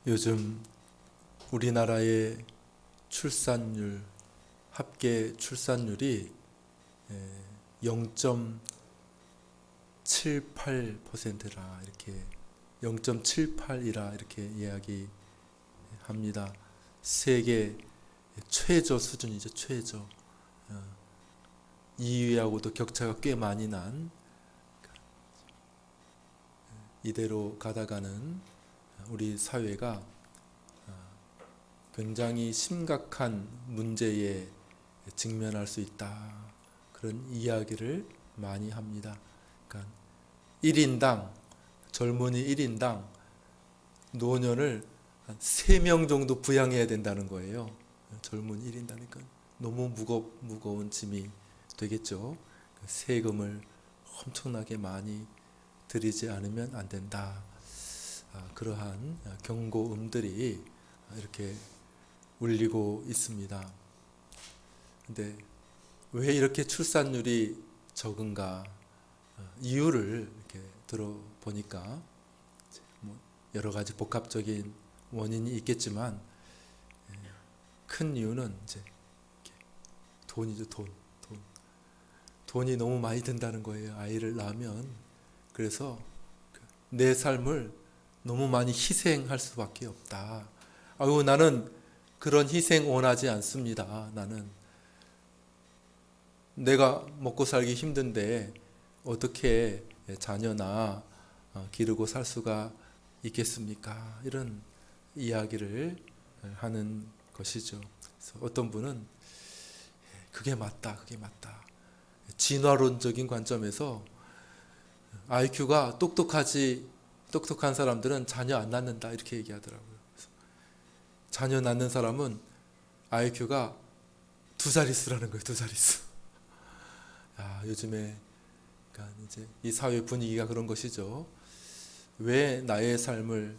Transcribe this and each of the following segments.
요즘 우리나라의 출산율, 합계 출산율이 0.78%라 이렇게 0.78이라 이렇게 이야기합니다. 세계 최저 수준이죠, 최저. 2위하고도 격차가 꽤 많이 난, 이대로 가다가는 우리 사회가 굉장히 심각한 문제에 직면할 수 있다, 그런 이야기를 많이 합니다. 그러니까 1인당, 젊은이 1인당 노년을 한 3명 정도 부양해야 된다는 거예요. 젊은이 1인당이니까 너무 무거운 짐이 되겠죠. 세금을 엄청나게 많이 들이지 않으면 안 된다. 그러한 경고음들이 이렇게 울리고 있습니다. 근데 왜 이렇게 출산율이 적은가? 이유를 이렇게 들어보니까 여러 가지 복합적인 원인이 있겠지만 큰 이유는 이제 돈이죠, 돈. 돈이 너무 많이 든다는 거예요. 아이를 낳으면. 그래서 내 삶을 너무 많이 희생할 수밖에 없다. 아유, 나는 그런 희생 원하지 않습니다. 나는 내가 먹고 살기 힘든데 어떻게 자녀나 기르고 살 수가 있겠습니까? 이런 이야기를 하는 것이죠. 그래서 어떤 분은 그게 맞다, 그게 맞다. 진화론적인 관점에서 IQ가 똑똑한 사람들은 자녀 안 낳는다, 이렇게 얘기하더라고요. 자녀 낳는 사람은 IQ가 2자릿수라는 거예요, 2자릿수. 요즘에 그러니까 이제 이 사회 분위기가 그런 것이죠. 왜 나의 삶을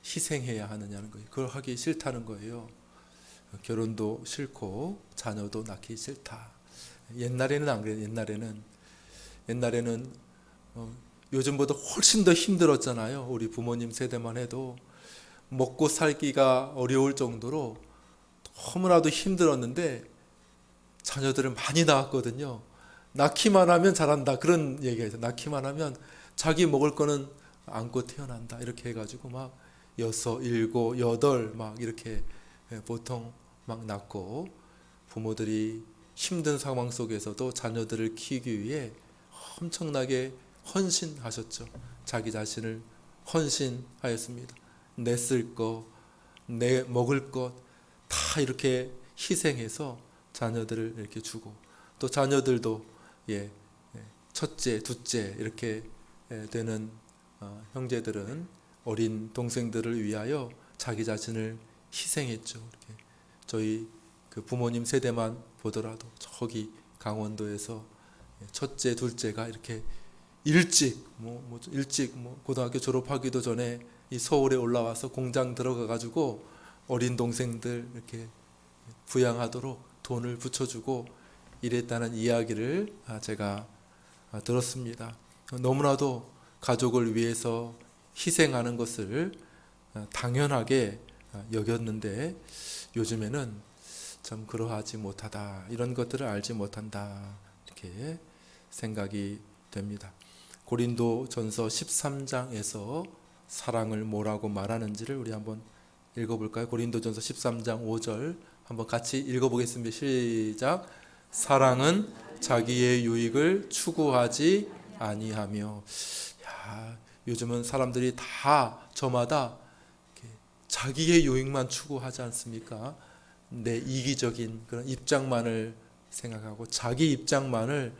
희생해야 하느냐는 거예요. 그걸 하기 싫다는 거예요. 결혼도 싫고 자녀도 낳기 싫다. 옛날에는 안 그래요. 옛날에는 요즘보다 훨씬 더 힘들었잖아요. 우리 부모님 세대만 해도 먹고 살기가 어려울 정도로 너무나도 힘들었는데 자녀들을 많이 낳았거든요. 낳기만 하면 잘한다, 그런 얘기가 있어요. 낳기만 하면 자기 먹을 거는 안고 태어난다, 이렇게 해가지고 막 6, 7, 8 막 이렇게 보통 막 낳고, 부모들이 힘든 상황 속에서도 자녀들을 키우기 위해 엄청나게 헌신하셨죠. 자기 자신을 헌신하였습니다. 내 쓸 거, 내 먹을 것 다 이렇게 희생해서 자녀들을 이렇게 주고, 또 자녀들도 첫째, 둘째 이렇게 되는 형제들은 어린 동생들을 위하여 자기 자신을 희생했죠. 이렇게 저희 그 부모님 세대만 보더라도 저기 강원도에서 첫째, 둘째가 이렇게 일찍 고등학교 졸업하기도 전에 이 서울에 올라와서 공장 들어가 가지고 어린 동생들 이렇게 부양하도록 돈을 붙여주고 이랬다는 이야기를 제가 들었습니다. 너무나도 가족을 위해서 희생하는 것을 당연하게 여겼는데 요즘에는 참 그러하지 못하다, 이런 것들을 알지 못한다, 이렇게 생각이 됩니다. 고린도전서 13장에서 사랑을 뭐라고 말하는지를 우리 한번 읽어볼까요? 고린도전서 13장 5절 한번 같이 읽어보겠습니다. 시작. 사랑은 자기의 유익을 추구하지 아니하며. 요즘은 사람들이 다 저마다 자기의 유익만 추구하지 않습니까? 내 이기적인 그런 입장만을 생각하고 자기 입장만을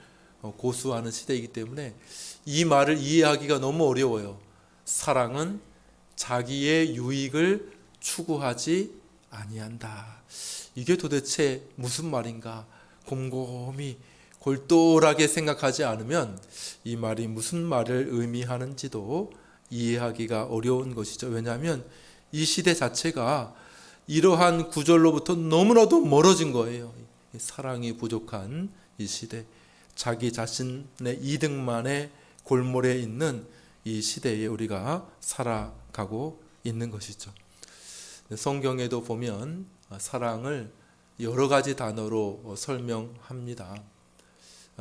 고수하는 시대이기 때문에 이 말을 이해하기가 너무 어려워요. 사랑은 자기의 유익을 추구하지 아니한다. 이게 도대체 무슨 말인가? 곰곰이 골똘하게 생각하지 않으면 이 말이 무슨 말을 의미하는지도 이해하기가 어려운 것이죠. 왜냐하면 이 시대 자체가 이러한 구절로부터 너무나도 멀어진 거예요. 사랑이 부족한 이 시대, 자기 자신의 이득만의 골몰에 있는 이 시대에 우리가 살아가고 있는 것이죠. 성경에도 보면 사랑을 여러 가지 단어로 설명합니다.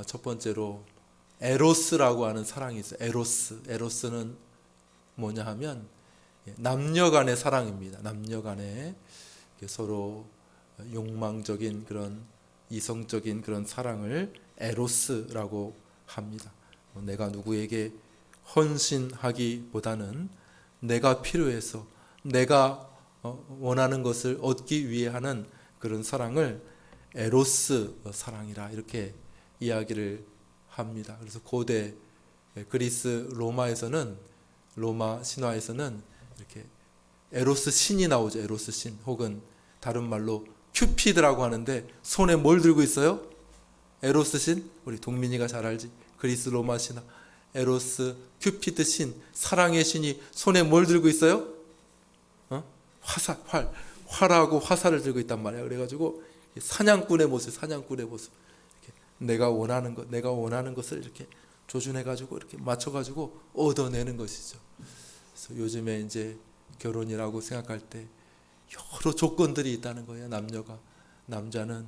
첫 번째로 에로스라고 하는 사랑이 있어요. 에로스는 뭐냐 하면 남녀 간의 사랑입니다. 남녀 간의 서로 욕망적인 그런 이성적인 그런 사랑을 에로스라고 합니다. 내가 누구에게 헌신하기보다는 내가 필요해서 내가 원하는 것을 얻기 위해 하는 그런 사랑을 에로스 사랑이라 이렇게 이야기를 합니다. 그래서 고대 그리스 로마에서는 로마 신화에서는 이렇게 에로스 신이 나오죠. 에로스 신 혹은 다른 말로 큐피드라고 하는데 손에 뭘 들고 있어요? 에로스 신? 우리 동민이가 잘 알지. 그리스 로마 신화 에로스 큐피드 신 사랑의 신이 손에 뭘 들고 있어요? 활하고 화살을 들고 있단 말이야. 그래가지고 사냥꾼의 모습 이렇게 내가 원하는 것을 이렇게 조준해가지고 이렇게 맞춰가지고 얻어내는 것이죠. 그래서 요즘에 이제 결혼이라고 생각할 때 여러 조건들이 있다는 거예요. 남자는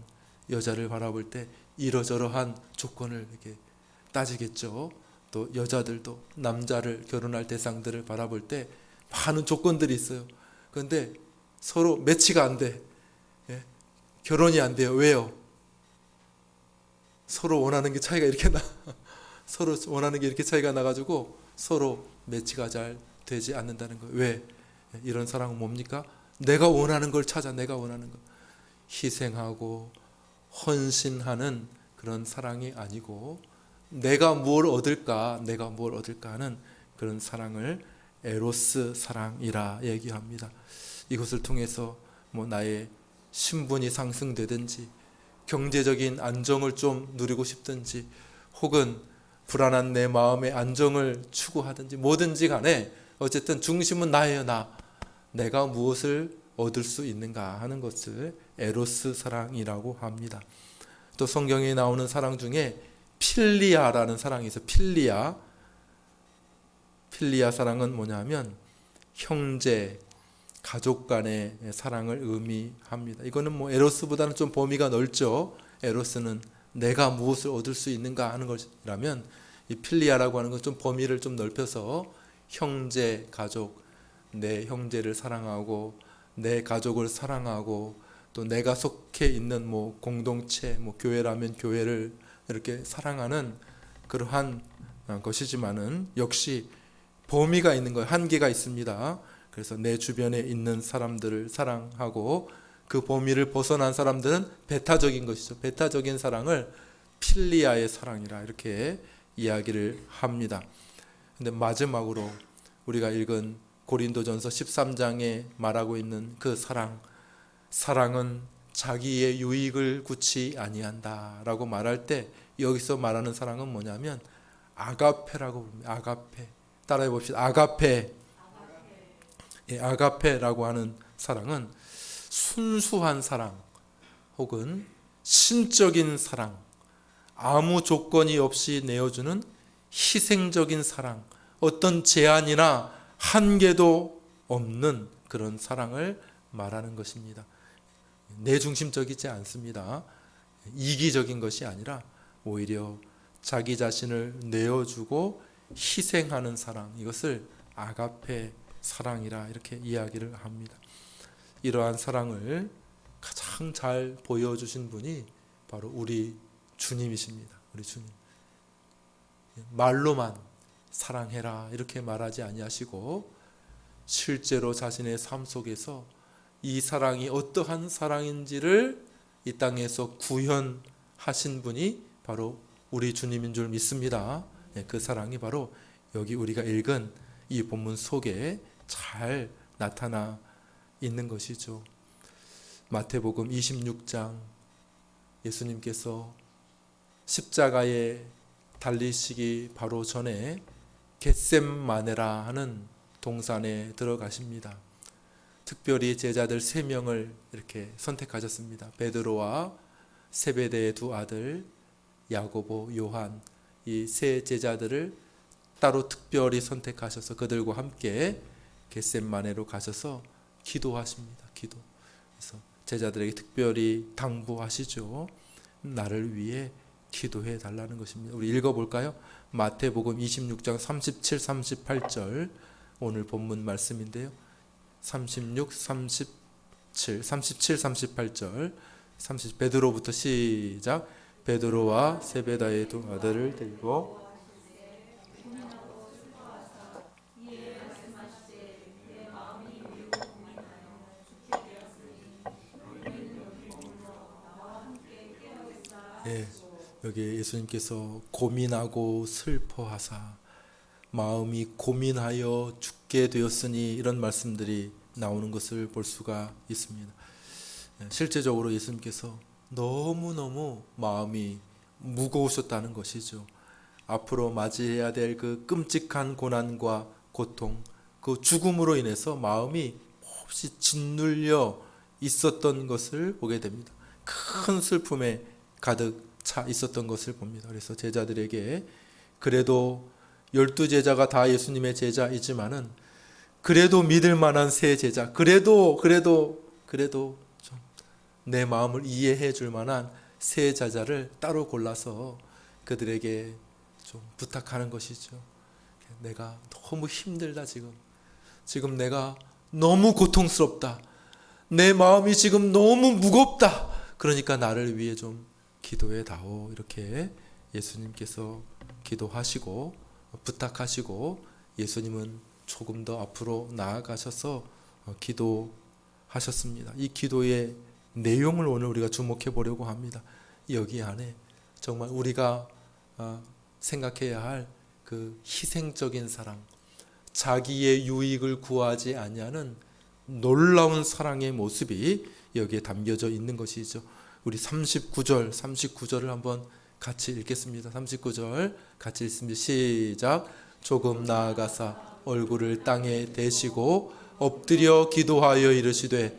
여자를 바라볼 때 이러저러한 조건을 이렇게 따지겠죠. 또 여자들도 남자를 결혼할 대상들을 바라볼 때 많은 조건들이 있어요. 그런데 서로 매치가 안 돼. 결혼이 안 돼요. 왜요? 서로 원하는 게 차이가 이렇게 나. 서로 원하는 게 이렇게 차이가 나가지고 서로 매치가 잘 되지 않는다는 거예요. 왜? 이런 사랑은 뭡니까? 내가 원하는 걸 찾아. 내가 원하는 거. 희생하고 헌신하는 그런 사랑이 아니고 내가 뭘 얻을까 하는 그런 사랑을 에로스 사랑이라 얘기합니다. 이것을 통해서 나의 신분이 상승되든지 경제적인 안정을 좀 누리고 싶든지 혹은 불안한 내 마음의 안정을 추구하든지 뭐든지 간에 어쨌든 중심은 나예요. 내가 무엇을 얻을 수 있는가 하는 것을 에로스 사랑이라고 합니다. 또 성경에 나오는 사랑 중에 필리아라는 사랑이 있어요. 필리아 사랑은 뭐냐면 형제, 가족 간의 사랑을 의미합니다. 이거는 에로스보다는 좀 범위가 넓죠. 에로스는 내가 무엇을 얻을 수 있는가 하는 것이라면 이 필리아라고 하는 건 좀 범위를 좀 넓혀서 형제, 가족, 내 형제를 사랑하고 내 가족을 사랑하고 또 내가 속해 있는 공동체, 교회라면 교회를 이렇게 사랑하는 그러한 것이지만은 역시 범위가 있는 거예요. 한계가 있습니다. 그래서 내 주변에 있는 사람들을 사랑하고 그 범위를 벗어난 사람들은 배타적인 것이죠. 배타적인 사랑을 필리아의 사랑이라 이렇게 이야기를 합니다. 근데 마지막으로 우리가 읽은 고린도전서 13장에 말하고 있는 그 사랑은 자기의 유익을 구치 아니한다라고 말할 때 여기서 말하는 사랑은 뭐냐면 아가페라고 부릅니다. 아가페. 따라해 봅시다. 아가페. 아가페라고 하는 사랑은 순수한 사랑 혹은 신적인 사랑, 아무 조건이 없이 내어주는 희생적인 사랑, 어떤 제한이나 한계도 없는 그런 사랑을 말하는 것입니다. 내 중심적이지 않습니다. 이기적인 것이 아니라 오히려 자기 자신을 내어주고 희생하는 사랑, 이것을 아가페 사랑이라 이렇게 이야기를 합니다. 이러한 사랑을 가장 잘 보여주신 분이 바로 우리 주님이십니다. 우리 주님. 말로만 사랑해라 이렇게 말하지 아니하시고 실제로 자신의 삶 속에서 이 사랑이 어떠한 사랑인지를 이 땅에서 구현하신 분이 바로 우리 주님인 줄 믿습니다. 그 사랑이 바로 여기 우리가 읽은 이 본문 속에 잘 나타나 있는 것이죠. 마태복음 26장 예수님께서 십자가에 달리시기 바로 전에 겟셈마네라 하는 동산에 들어가십니다. 특별히 제자들 3명을 이렇게 선택하셨습니다. 베드로와 세베대의 2 아들 야고보, 요한, 이 3 제자들을 따로 특별히 선택하셔서 그들과 함께 겟셈마네로 가셔서 기도하십니다. 기도. 그래서 제자들에게 특별히 당부하시죠. 나를 위해 기도해 달라는 것입니다. 우리 읽어볼까요? 마태복음 26장 37, 38절 오늘 본문 말씀인데요. 36, 37, 38절 30 베드로부터 시작. 베드로와 세베다의 두 아들을 데리고 여기 예수님께서 고민하고 슬퍼하사 마음이 고민하여 죽게 되었으니 이런 말씀들이 나오는 것을 볼 수가 있습니다. 실제적으로 예수님께서 너무너무 마음이 무거우셨다는 것이죠. 앞으로 맞이해야 될 그 끔찍한 고난과 고통, 그 죽음으로 인해서 마음이 몹시 짓눌려 있었던 것을 보게 됩니다. 큰 슬픔에 가득 차 있었던 것을 봅니다. 그래서 제자들에게 그래도 12제자가 다 예수님의 제자이지만은 그래도 믿을 만한 새 제자, 그래도 좀 내 마음을 이해해 줄 만한 새 제자를 따로 골라서 그들에게 좀 부탁하는 것이죠. 내가 너무 힘들다 지금 내가 너무 고통스럽다. 내 마음이 지금 너무 무겁다. 그러니까 나를 위해 좀 기도해 다오. 이렇게 예수님께서 기도하시고 부탁하시고 예수님은 조금 더 앞으로 나아가셔서 기도하셨습니다. 이 기도의 내용을 오늘 우리가 주목해 보려고 합니다. 여기 안에 정말 우리가 생각해야 할 그 희생적인 사랑, 자기의 유익을 구하지 아니하는 놀라운 사랑의 모습이 여기에 담겨져 있는 것이죠. 우리 39절을 한번 같이 읽겠습니다. 39절 같이 읽습니다. 시작. 조금 나아가사 얼굴을 땅에 대시고 엎드려 기도하여 이르시되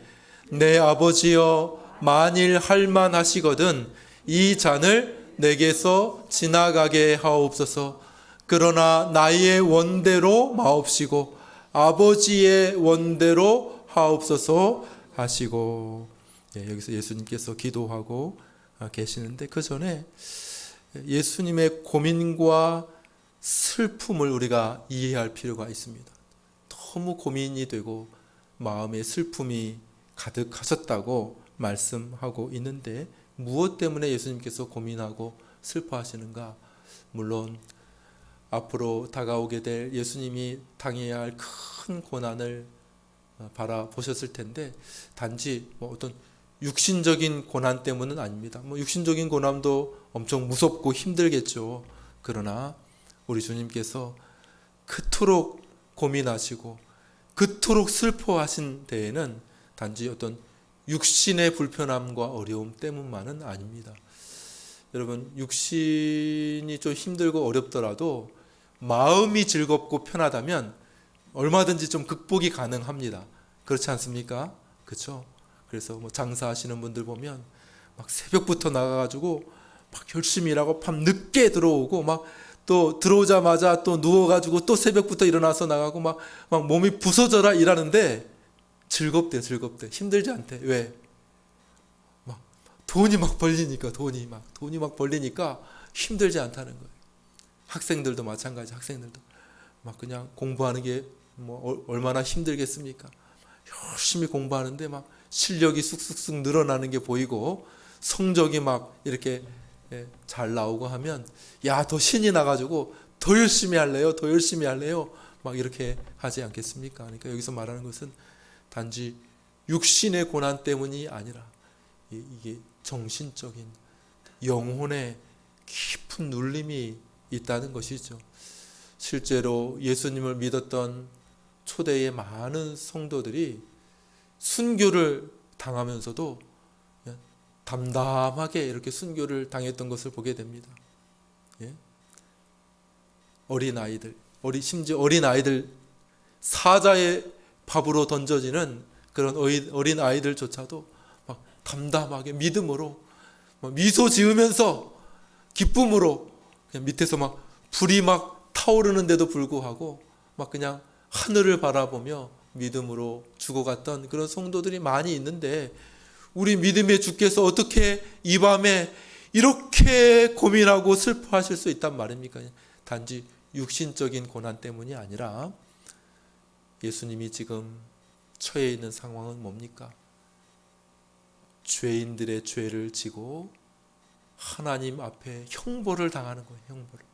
내 아버지여 만일 할만하시거든 이 잔을 내게서 지나가게 하옵소서. 그러나 나의 원대로 마옵시고 아버지의 원대로 하옵소서 하시고, 여기서 예수님께서 기도하고 계시는데 그 전에 예수님의 고민과 슬픔을 우리가 이해할 필요가 있습니다. 너무 고민이 되고 마음에 슬픔이 가득하셨다고 말씀하고 있는데 무엇 때문에 예수님께서 고민하고 슬퍼하시는가? 물론 앞으로 다가오게 될 예수님이 당해야 할 큰 고난을 바라보셨을 텐데 단지 어떤 육신적인 고난 때문은 아닙니다. 육신적인 고난도 엄청 무섭고 힘들겠죠. 그러나 우리 주님께서 그토록 고민하시고 그토록 슬퍼하신 데에는 단지 어떤 육신의 불편함과 어려움 때문만은 아닙니다. 여러분, 육신이 좀 힘들고 어렵더라도 마음이 즐겁고 편하다면 얼마든지 좀 극복이 가능합니다. 그렇지 않습니까? 그렇죠? 그래서 장사하시는 분들 보면 막 새벽부터 나가가지고 막 열심히 일하고 밤 늦게 들어오고 막 또 들어오자마자 또 누워가지고 또 새벽부터 일어나서 나가고 막 몸이 부서져라 일하는데 즐겁대. 힘들지 않대. 왜? 막 돈이 막 벌리니까 돈이 막 벌리니까 힘들지 않다는 거예요. 학생들도 마찬가지. 학생들도 막 그냥 공부하는 게 얼마나 힘들겠습니까? 열심히 공부하는데 막 실력이 쑥쑥쑥 늘어나는 게 보이고 성적이 막 이렇게 잘 나오고 하면 더 신이 나가지고 더 열심히 할래요 막 이렇게 하지 않겠습니까? 그러니까 여기서 말하는 것은 단지 육신의 고난 때문이 아니라 이게 정신적인 영혼의 깊은 눌림이 있다는 것이죠. 실제로 예수님을 믿었던 초대의 많은 성도들이 순교를 당하면서도 담담하게 이렇게 순교를 당했던 것을 보게 됩니다. 심지어 어린아이들 사자의 밥으로 던져지는 그런 어린 아이들조차도 막 담담하게 믿음으로 미소 지으면서 기쁨으로 그냥 밑에서 막 불이 막 타오르는데도 불구하고 막 그냥 하늘을 바라보며 믿음으로 죽어갔던 그런 성도들이 많이 있는데, 우리 믿음의 주께서 어떻게 이 밤에 이렇게 고민하고 슬퍼하실 수 있단 말입니까? 단지 육신적인 고난 때문이 아니라 예수님이 지금 처해 있는 상황은 뭡니까? 죄인들의 죄를 지고 하나님 앞에 형벌을 당하는 거예요. 형벌을.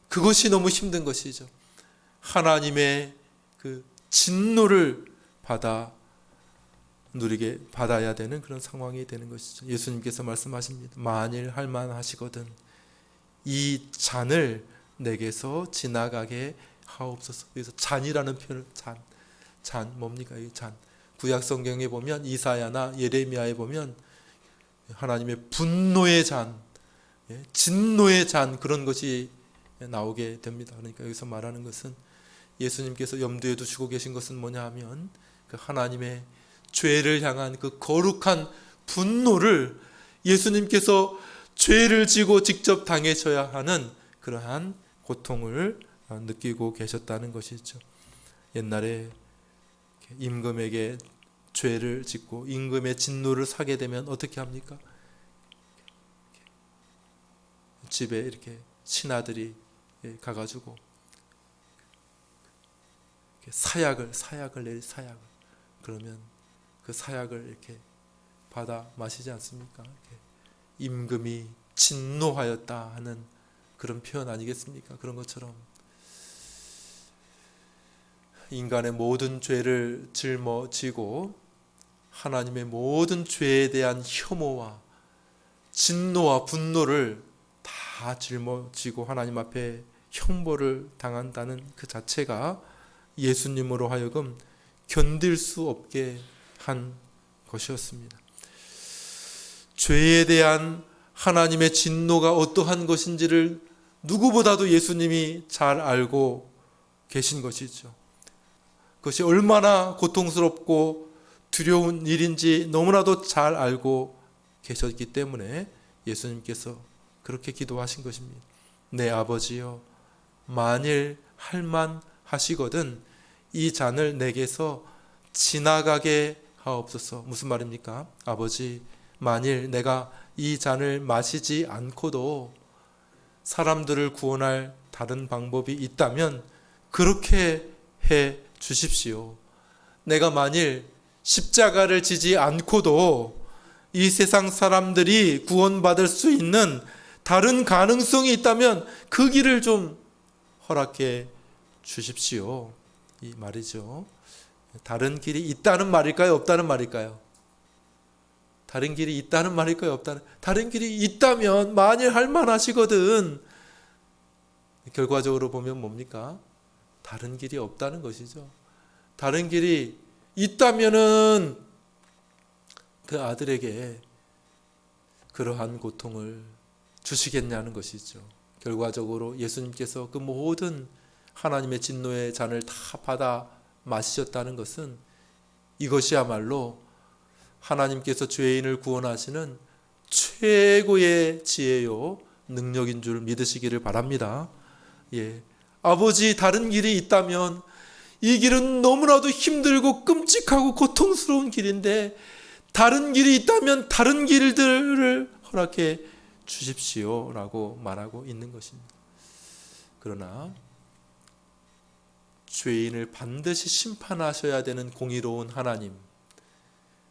그것이 너무 힘든 것이죠. 하나님의 그 진노를 받아야 되는 그런 상황이 되는 것이죠. 예수님께서 말씀하십니다. 만일 할만하시거든 이 잔을 내게서 지나가게 하옵소서. 그래서 잔이라는 표현을 잔 뭡니까? 이 잔. 구약 성경에 보면 이사야나 예레미야에 보면 하나님의 분노의 잔, 진노의 잔, 그런 것이 나오게 됩니다. 그러니까 여기서 말하는 것은 예수님께서 염두에 두시고 계신 것은 뭐냐 하면 그 하나님의 죄를 향한 그 거룩한 분노를 예수님께서 죄를 지고 직접 당하셔야 하는 그러한 고통을 느끼고 계셨다는 것이죠. 옛날에 임금에게 죄를 짓고 임금의 진노를 사게 되면 어떻게 합니까? 집에 이렇게 신하들이 가가지고 사약을 그러면 그 사약을 이렇게 받아 마시지 않습니까? 임금이 진노하였다 하는 그런 표현 아니겠습니까? 그런 것처럼 인간의 모든 죄를 짊어지고 하나님의 모든 죄에 대한 혐오와 진노와 분노를 다 짊어지고 하나님 앞에 형벌을 당한다는 그 자체가 예수님으로 하여금 견딜 수 없게 한 것이었습니다. 죄에 대한 하나님의 진노가 어떠한 것인지를 누구보다도 예수님이 잘 알고 계신 것이죠. 그것이 얼마나 고통스럽고 두려운 일인지 너무나도 잘 알고 계셨기 때문에 예수님께서 그렇게 기도하신 것입니다. 내 아버지여, 만일 할만하시거든 이 잔을 내게서 지나가게 하옵소서. 무슨 말입니까? 아버지, 만일 내가 이 잔을 마시지 않고도 사람들을 구원할 다른 방법이 있다면 그렇게 해 주십시오. 내가 만일 십자가를 지지 않고도 이 세상 사람들이 구원받을 수 있는 다른 가능성이 있다면 그 길을 좀 허락해 주십시오. 이 말이죠. 다른 길이 있다는 말일까요? 없다는 말일까요? 다른 길이 있다는 말일까요? 다른 길이 있다면 만일 할만하시거든. 결과적으로 보면 뭡니까? 다른 길이 없다는 것이죠. 다른 길이 있다면은 그 아들에게 그러한 고통을 주시겠냐는 것이죠. 결과적으로 예수님께서 그 모든 하나님의 진노의 잔을 다 받아 마시셨다는 것은 이것이야말로 하나님께서 죄인을 구원하시는 최고의 지혜요 능력인 줄 믿으시기를 바랍니다. 아버지, 다른 길이 있다면 이 길은 너무나도 힘들고 끔찍하고 고통스러운 길인데 다른 길이 있다면 다른 길들을 허락해 주십시오 라고 말하고 있는 것입니다. 그러나 죄인을 반드시 심판하셔야 되는 공의로운 하나님,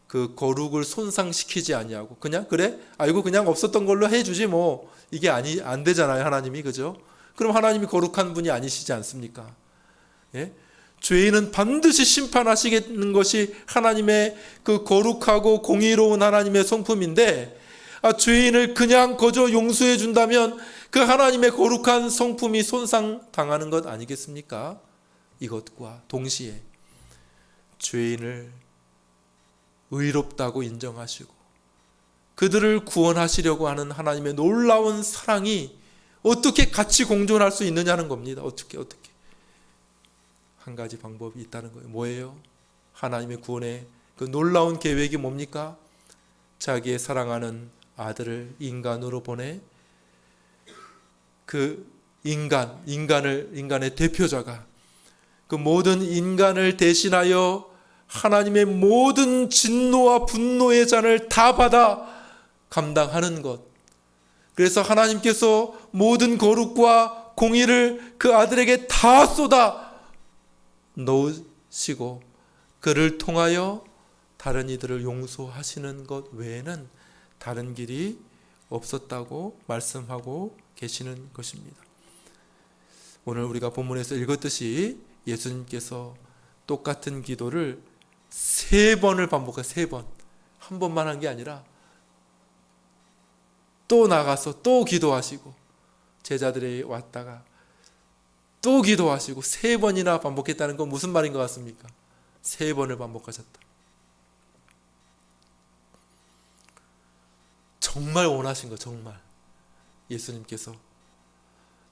그 거룩을 손상시키지 아니하고 그냥 그래? 아이고 그냥 없었던 걸로 해주지 뭐 이게 안 되잖아요. 하나님이, 그죠? 그럼 하나님이 거룩한 분이 아니시지 않습니까? 죄인은 반드시 심판하시겠는 것이 하나님의 그 거룩하고 공의로운 하나님의 성품인데 죄인을 그냥 거저 용서해 준다면 그 하나님의 거룩한 성품이 손상당하는 것 아니겠습니까? 이것과 동시에 죄인을 의롭다고 인정하시고 그들을 구원하시려고 하는 하나님의 놀라운 사랑이 어떻게 같이 공존할 수 있느냐는 겁니다. 어떻게 한 가지 방법이 있다는 거예요. 뭐예요? 하나님의 구원의 그 놀라운 계획이 뭡니까? 자기의 사랑하는 아들을 인간으로 보내 그 인간의 대표자가 그 모든 인간을 대신하여 하나님의 모든 진노와 분노의 잔을 다 받아 감당하는 것. 그래서 하나님께서 모든 거룩과 공의를 그 아들에게 다 쏟아 넣으시고 그를 통하여 다른 이들을 용서하시는 것 외에는 다른 길이 없었다고 말씀하고 계시는 것입니다. 오늘 우리가 본문에서 읽었듯이 예수님께서 똑같은 기도를 3번을 반복해요. 3번. 한 번만 한 게 아니라 또 나가서 또 기도하시고 제자들이 왔다가 또 기도하시고 3번이나 반복했다는 건 무슨 말인 것 같습니까? 3번을 반복하셨다. 정말 원하신 거, 정말 예수님께서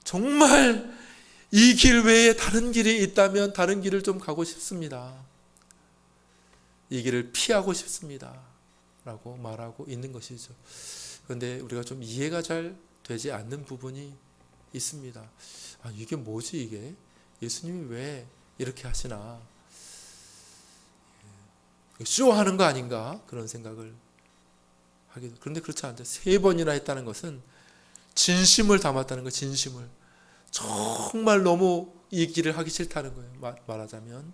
정말 이 길 외에 다른 길이 있다면 다른 길을 좀 가고 싶습니다. 이 길을 피하고 싶습니다. 라고 말하고 있는 것이죠. 그런데 우리가 좀 이해가 잘 되지 않는 부분이 있습니다. 아, 이게 뭐지 이게? 예수님이 왜 이렇게 하시나? 쇼하는 거 아닌가? 그런 생각을 하게 돼요. 그런데 그렇지 않죠. 3번이나 했다는 것은 진심을 담았다는 거예요. 진심을. 정말 너무 이 길을 하기 싫다는 거예요. 말하자면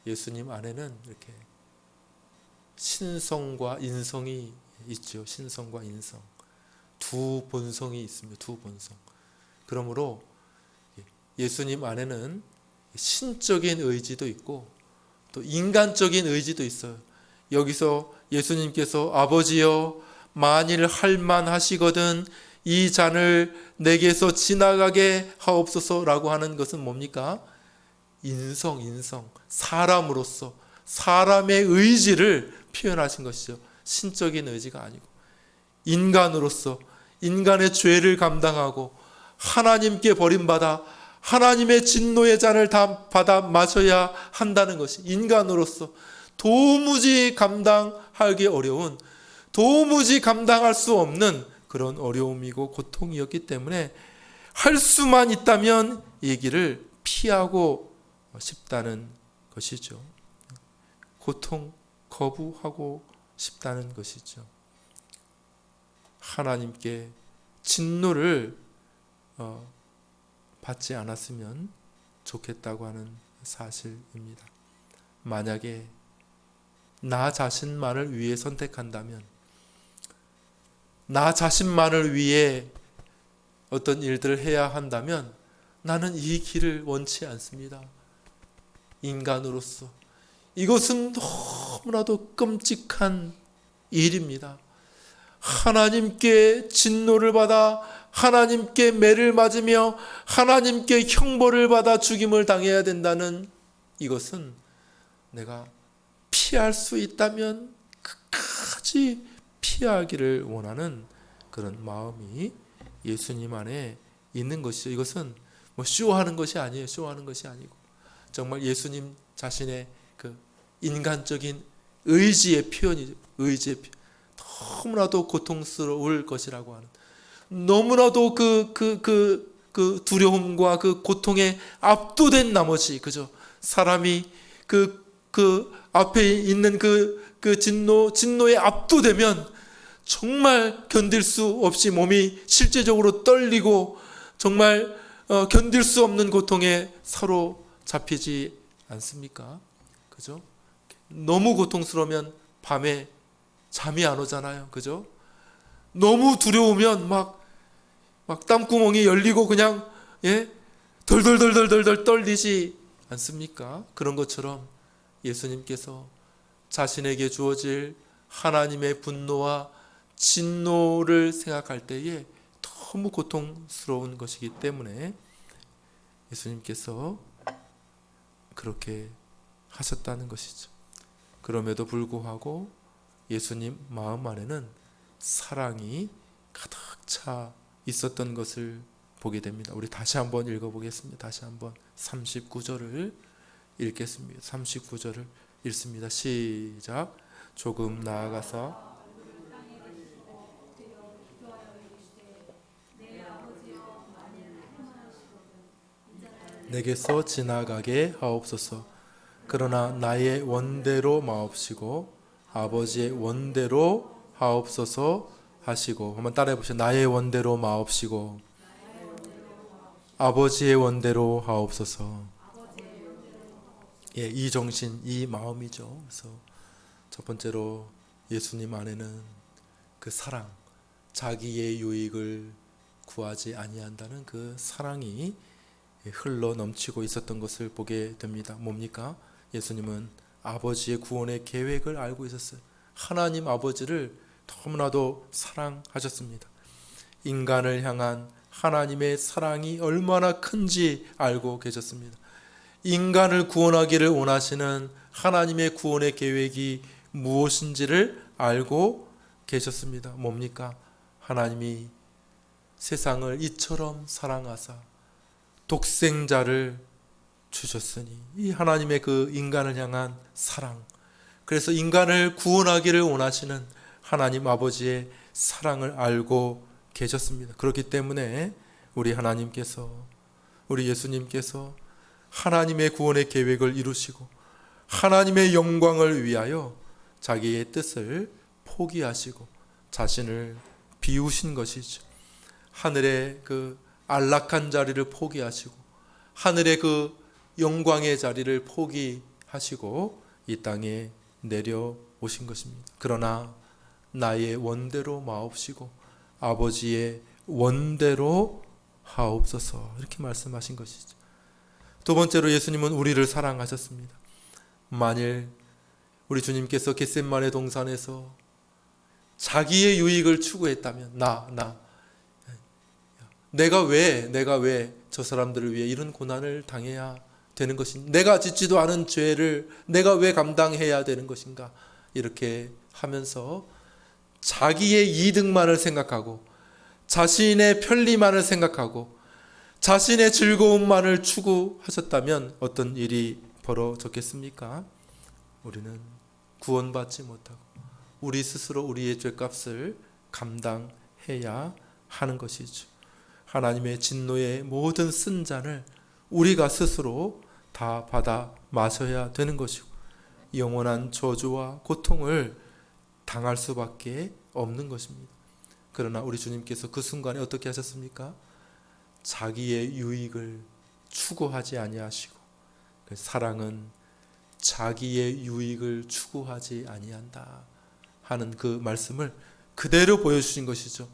예수님 안에는 이렇게 신성과 인성이 있죠. 신성과 인성. 두 본성이 있습니다. 두 본성. 그러므로 예수님 안에는 신적인 의지도 있고 또 인간적인 의지도 있어요. 여기서 예수님께서 아버지여 만일 할만하시거든 이 잔을 내게서 지나가게 하옵소서라고 하는 것은 뭡니까? 인성, 사람으로서 사람의 의지를 표현하신 것이죠. 신적인 의지가 아니고 인간으로서 인간의 죄를 감당하고 하나님께 버림받아 하나님의 진노의 잔을 다 받아 마셔야 한다는 것이 인간으로서 도무지 감당하기 어려운, 도무지 감당할 수 없는 그런 어려움이고 고통이었기 때문에 할 수만 있다면 이 길을 피하고 싶다는 것이죠. 고통 거부하고 싶다는 것이죠. 하나님께 진노를 받지 않았으면 좋겠다고 하는 사실입니다. 만약에 나 자신만을 위해 선택한다면, 나 자신만을 위해 어떤 일들을 해야 한다면 나는 이 길을 원치 않습니다. 인간으로서 이것은 너무나도 끔찍한 일입니다. 하나님께 진노를 받아 하나님께 매를 맞으며 하나님께 형벌을 받아 죽임을 당해야 된다는 이것은 내가 피할 수 있다면 끝까지 피하기를 원하는 그런 마음이 예수님 안에 있는 것이죠. 이것은 뭐 쇼하는 것이 아니에요. 쇼하는 것이 아니고 정말 예수님 자신의 그 인간적인 의지의 표현이죠. 의지의 표현. 너무나도 고통스러울 것이라고 하는, 너무나도 그 두려움과 그 고통에 압도된 나머지, 그죠? 사람이 그 앞에 있는 그 진노에 압도되면 정말 견딜 수 없이 몸이 실제적으로 떨리고 정말 견딜 수 없는 고통에 사로잡히지 않습니까? 그죠? 너무 고통스러우면 밤에 잠이 안 오잖아요. 그죠? 너무 두려우면 막 땀구멍이 열리고 그냥 덜덜덜덜덜 떨리지 않습니까? 그런 것처럼 예수님께서 자신에게 주어질 하나님의 분노와 진노를 생각할 때에 너무 고통스러운 것이기 때문에 예수님께서 그렇게 하셨다는 것이죠. 그럼에도 불구하고 예수님 마음 안에는 사랑이 가득 차 있었던 것을 보게 됩니다. 우리 다시 한번 읽어보겠습니다. 다시 한번 39절을 읽겠습니다. 39절을 읽습니다. 시작. 조금 나아가서 내게서 지나가게 하옵소서. 그러나 나의 원대로 마옵시고 아버지의 원대로 하옵소서 하시고, 한번 따라해 보시죠. 나의 원대로 마옵시고 아버지의 원대로 하옵소서. 예, 이 정신, 이 마음이죠. 그래서 첫 번째로 예수님 안에는 그 사랑, 자기의 유익을 구하지 아니한다는 그 사랑이 흘러 넘치고 있었던 것을 보게 됩니다. 뭡니까? 예수님은 아버지의 구원의 계획을 알고 있었어요. 하나님 아버지를 너무나도 사랑하셨습니다. 인간을 향한 하나님의 사랑이 얼마나 큰지 알고 계셨습니다. 인간을 구원하기를 원하시는 하나님의 구원의 계획이 무엇인지를 알고 계셨습니다. 뭡니까? 하나님이 세상을 이처럼 사랑하사 독생자를 주셨으니, 이 하나님의 그 인간을 향한 사랑, 그래서 인간을 구원하기를 원하시는 하나님 아버지의 사랑을 알고 계셨습니다. 그렇기 때문에 우리 하나님께서, 우리 예수님께서 하나님의 구원의 계획을 이루시고 하나님의 영광을 위하여 자기의 뜻을 포기하시고 자신을 비우신 것이죠. 하늘의 그 안락한 자리를 포기하시고 하늘의 그 영광의 자리를 포기하시고 이 땅에 내려오신 것입니다. 그러나 나의 원대로 마옵시고 아버지의 원대로 하옵소서, 이렇게 말씀하신 것이죠. 두 번째로 예수님은 우리를 사랑하셨습니다. 만일 우리 주님께서 겟세마네 동산에서 자기의 유익을 추구했다면, 내가 왜 저 사람들을 위해 이런 고난을 당해야 되는 것인가? 내가 짓지도 않은 죄를 내가 왜 감당해야 되는 것인가? 이렇게 하면서 자기의 이득만을 생각하고 자신의 편리만을 생각하고 자신의 즐거움만을 추구하셨다면 어떤 일이 벌어졌겠습니까? 우리는 구원받지 못하고 우리 스스로 우리의 죄값을 감당해야 하는 것이죠. 하나님의 진노의 모든 쓴 잔을 우리가 스스로 다 받아 마셔야 되는 것이고 영원한 저주와 고통을 당할 수밖에 없는 것입니다. 그러나 우리 주님께서 그 순간에 어떻게 하셨습니까? 자기의 유익을 추구하지 아니하시고, 사랑은 자기의 유익을 추구하지 아니한다 하는 그 말씀을 그대로 보여주신 것이죠.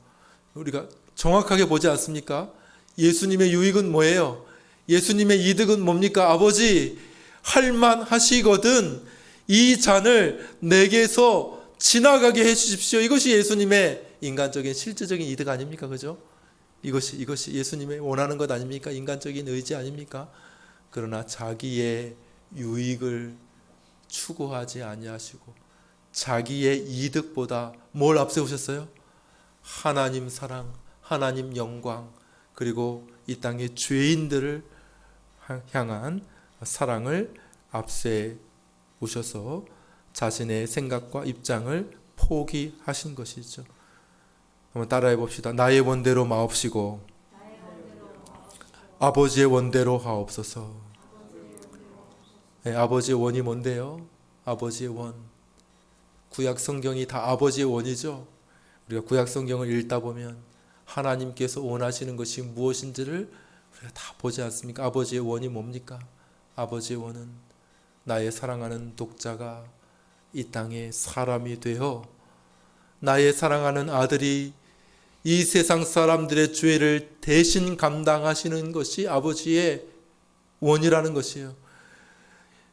우리가 정확하게 보지 않습니까? 예수님의 유익은 뭐예요? 예수님의 이득은 뭡니까? 아버지, 할만하시거든 이 잔을 내게서 지나가게 해주십시오. 이것이 예수님의 인간적인 실질적인 이득 아닙니까? 그죠? 이것이 예수님의 원하는 것 아닙니까? 인간적인 의지 아닙니까? 그러나 자기의 유익을 추구하지 아니하시고 자기의 이득보다 뭘 앞세우셨어요? 하나님 사랑, 하나님 영광, 그리고 이 땅의 죄인들을 향한 사랑을 앞세우셔서 자신의 생각과 입장을 포기하신 것이죠. 한번 따라해 봅시다. 나의 원대로 마옵시고 아버지의 원대로 하옵소서. 네, 아버지의 원이 뭔데요? 아버지의 원. 구약 성경이 다 아버지의 원이죠. 우리가 구약 성경을 읽다 보면 하나님께서 원하시는 것이 무엇인지를 우리가 다 보지 않습니까? 아버지의 원이 뭡니까? 아버지의 원은 나의 사랑하는 독자가 이 땅에 사람이 되어 나의 사랑하는 아들이 이 세상 사람들의 죄를 대신 감당하시는 것이 아버지의 원이라는 것이에요.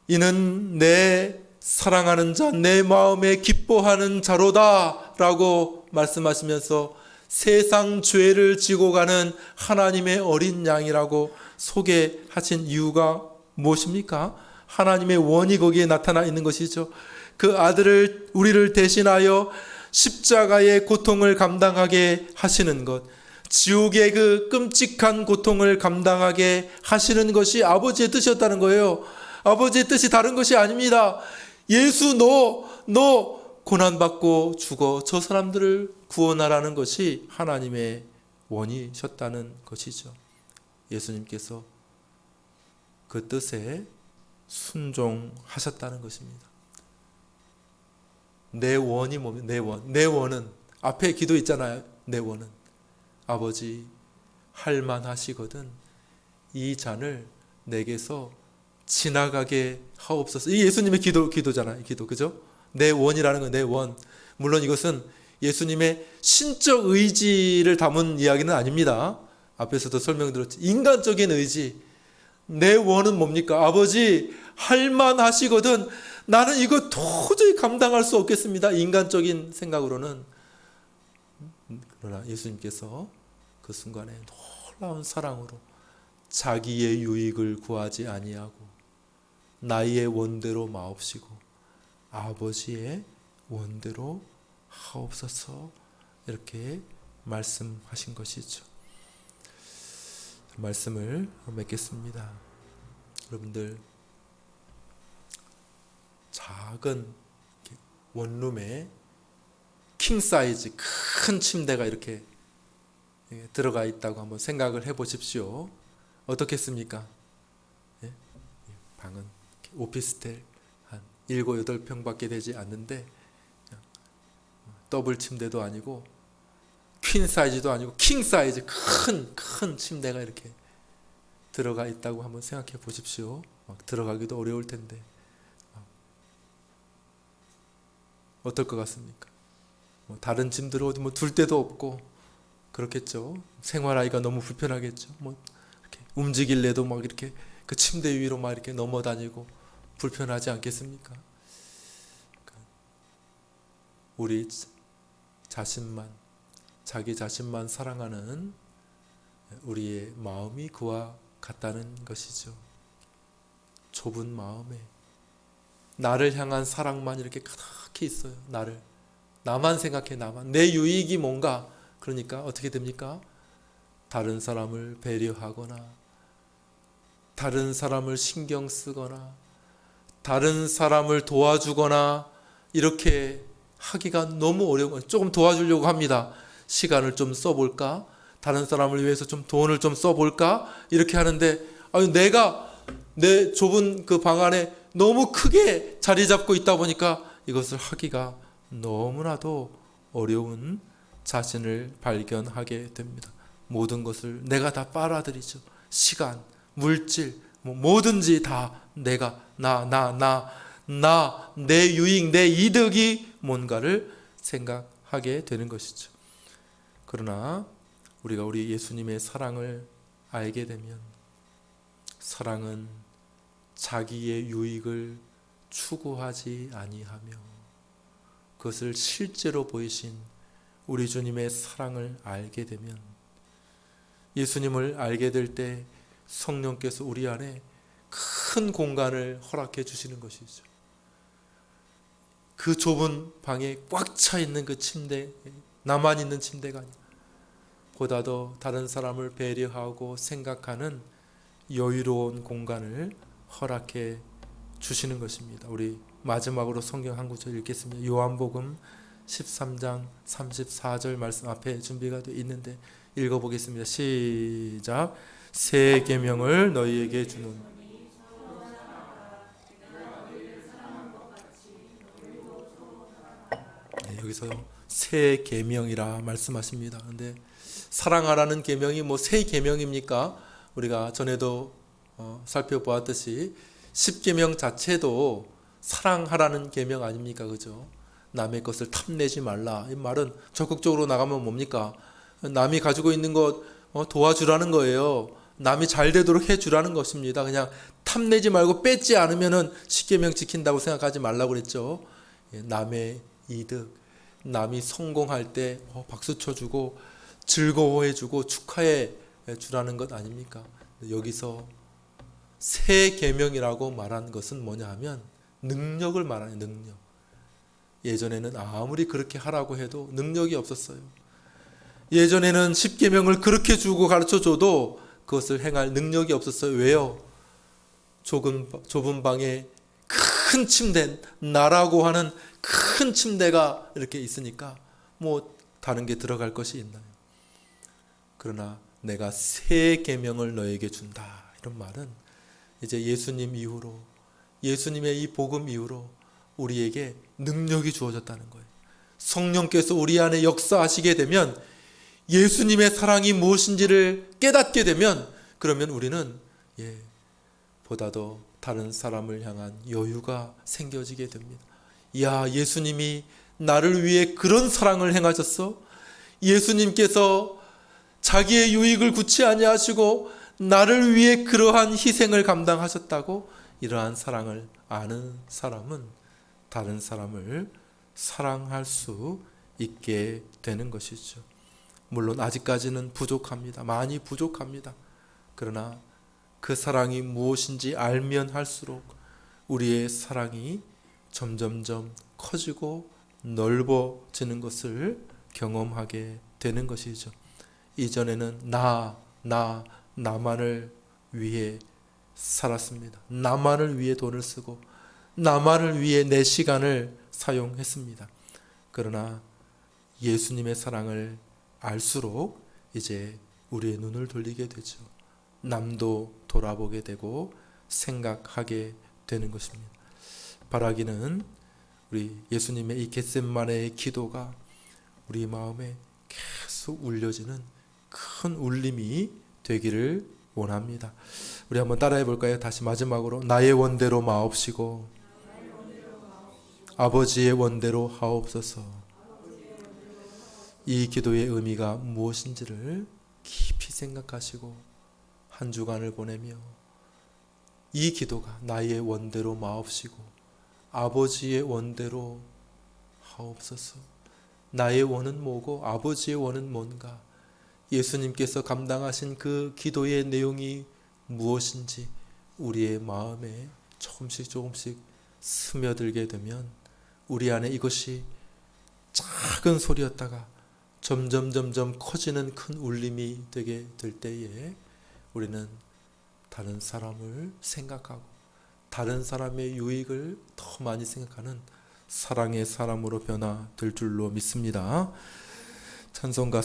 이는 내 사랑하는 자, 내 마음에 기뻐하는 자로다 라고 말씀하시면서 세상 죄를 지고 가는 하나님의 어린 양이라고 소개하신 이유가 무엇입니까? 하나님의 원이 거기에 나타나 있는 것이죠. 그 아들을 우리를 대신하여 십자가의 고통을 감당하게 하시는 것, 지옥의 그 끔찍한 고통을 감당하게 하시는 것이 아버지의 뜻이었다는 거예요. 아버지의 뜻이 다른 것이 아닙니다. 예수 너 고난받고 죽어 저 사람들을 구원하라는 것이 하나님의 원이셨다는 것이죠. 예수님께서 그 뜻에 순종하셨다는 것입니다. 내 원이 뭡니까? 내 원. 내 원은 앞에 기도 있잖아요. 내 원은 아버지 할만하시거든 이 잔을 내게서 지나가게 하옵소서. 이 예수님의 기도잖아요. 기도, 그죠? 내 원이라는 건 내 원. 물론 이것은 예수님의 신적 의지를 담은 이야기는 아닙니다. 앞에서도 설명드렸지. 인간적인 의지. 내 원은 뭡니까? 아버지 할만하시거든 나는 이거 도저히 감당할 수 없겠습니다. 인간적인 생각으로는. 그러나 예수님께서 그 순간에 놀라운 사랑으로 자기의 유익을 구하지 아니하고 나의 원대로 마옵시고 아버지의 원대로 하옵소서 이렇게 말씀하신 것이죠. 말씀을 맺겠습니다. 여러분들 작은 원룸에 킹 사이즈 큰 침대가 이렇게 들어가 있다고 한번 생각을 해 보십시오. 어떻겠습니까? 예? 방은 오피스텔 한 7, 8평밖에 되지 않는데 더블 침대도 아니고 퀸 사이즈도 아니고 킹 사이즈 큰 침대가 이렇게 들어가 있다고 한번 생각해 보십시오. 막 들어가기도 어려울 텐데 어떨 것 같습니까? 다른 짐들 어디 둘 데도 없고 그렇겠죠. 생활하기가 너무 불편하겠죠. 이렇게 움직일래도 막 이렇게 그 침대 위로 막 이렇게 넘어다니고 불편하지 않겠습니까? 우리 자기 자신만 사랑하는 우리의 마음이 그와 같다는 것이죠. 좁은 마음에 나를 향한 사랑만 이렇게 가득히 있어요. 나만 생각해. 내 유익이 뭔가. 그러니까 어떻게 됩니까? 다른 사람을 배려하거나 다른 사람을 신경 쓰거나 다른 사람을 도와주거나 이렇게 하기가 너무 어려운 거예요. 조금 도와주려고 합니다. 시간을 좀 써볼까? 다른 사람을 위해서 좀 돈을 좀 써볼까? 이렇게 하는데 내가 내 좁은 그 방 안에 너무 크게 자리 잡고 있다 보니까 이것을 하기가 너무나도 어려운 자신을 발견하게 됩니다. 모든 것을 내가 다 빨아들이죠. 시간, 물질, 뭐든지 다 내가 내 유익, 내 이득이 뭔가를 생각하게 되는 것이죠. 그러나 우리가 우리 예수님의 사랑을 알게 되면 사랑은 자기의 유익을 추구하지 아니하며 그것을 실제로 보이신 우리 주님의 사랑을 알게 되면 예수님을 알게 될 때 성령께서 우리 안에 큰 공간을 허락해 주시는 것이죠. 그 좁은 방에 꽉 차 있는 그 침대, 나만 있는 침대가 아니라 보다도 다른 사람을 배려하고 생각하는 여유로운 공간을 허락해 주시는 것입니다. 우리 마지막으로 성경 한 구절 읽겠습니다. 요한복음 13장 34절 말씀 앞에 준비가 되어 있는데 읽어보겠습니다. 시작. 새 계명을 너희에게 주는. 네, 여기서 새 계명이라 말씀하십니다. 그런데 사랑하라는 계명이 새 계명입니까? 우리가 전에도 살펴보았듯이 10계명 자체도 사랑하라는 계명 아닙니까? 그죠? 남의 것을 탐내지 말라. 이 말은 적극적으로 나가면 뭡니까? 남이 가지고 있는 것 도와주라는 거예요. 남이 잘 되도록 해주라는 것입니다. 그냥 탐내지 말고 뺏지 않으면은 10계명 지킨다고 생각하지 말라고 그랬죠. 남의 이득, 남이 성공할 때 박수 쳐주고 즐거워해주고 축하해 주라는 것 아닙니까? 여기서 새 계명이라고 말한 것은 뭐냐 하면 능력을 말하는 능력. 예전에는 아무리 그렇게 하라고 해도 능력이 없었어요. 예전에는 10계명을 그렇게 주고 가르쳐줘도 그것을 행할 능력이 없었어요. 왜요? 좁은 방에 큰 침대, 나라고 하는 큰 침대가 이렇게 있으니까 다른 게 들어갈 것이 있나요? 그러나 내가 새 계명을 너에게 준다. 이런 말은 이제 예수님 이후로, 예수님의 이 복음 이후로 우리에게 능력이 주어졌다는 거예요. 성령께서 우리 안에 역사하시게 되면, 예수님의 사랑이 무엇인지를 깨닫게 되면, 그러면 우리는 보다도 다른 사람을 향한 여유가 생겨지게 됩니다. 야, 예수님이 나를 위해 그런 사랑을 행하셨어? 예수님께서 자기의 유익을 구치 아니하시고 나를 위해 그러한 희생을 감당하셨다고? 이러한 사랑을 아는 사람은 다른 사람을 사랑할 수 있게 되는 것이죠. 물론 아직까지는 부족합니다. 많이 부족합니다. 그러나 그 사랑이 무엇인지 알면 할수록 우리의 사랑이 점점점 커지고 넓어지는 것을 경험하게 되는 것이죠. 이전에는 나만을 위해 살았습니다. 나만을 위해 돈을 쓰고 나만을 위해 내 시간을 사용했습니다. 그러나 예수님의 사랑을 알수록 이제 우리의 눈을 돌리게 되죠. 남도 돌아보게 되고 생각하게 되는 것입니다. 바라기는 우리 예수님의 이 겟세마네의 기도가 우리 마음에 계속 울려지는 큰 울림이 되기를 원합니다. 우리 한번 따라해 볼까요? 다시 마지막으로, 나의 원대로 마옵시고 아버지의 원대로 하옵소서. 이 기도의 의미가 무엇인지를 깊이 생각하시고 한 주간을 보내며 이 기도가 나의 원대로 마옵시고 아버지의 원대로 하옵소서. 나의 원은 뭐고 아버지의 원은 뭔가, 예수님께서 감당하신 그 기도의 내용이 무엇인지 우리의 마음에 조금씩 스며들게 되면 우리 안에 이것이 작은 소리였다가 점점 커지는 큰 울림이 되게 될 때에 우리는 다른 사람을 생각하고 다른 사람의 유익을 더 많이 생각하는 사랑의 사람으로 변화될 줄로 믿습니다. 찬송가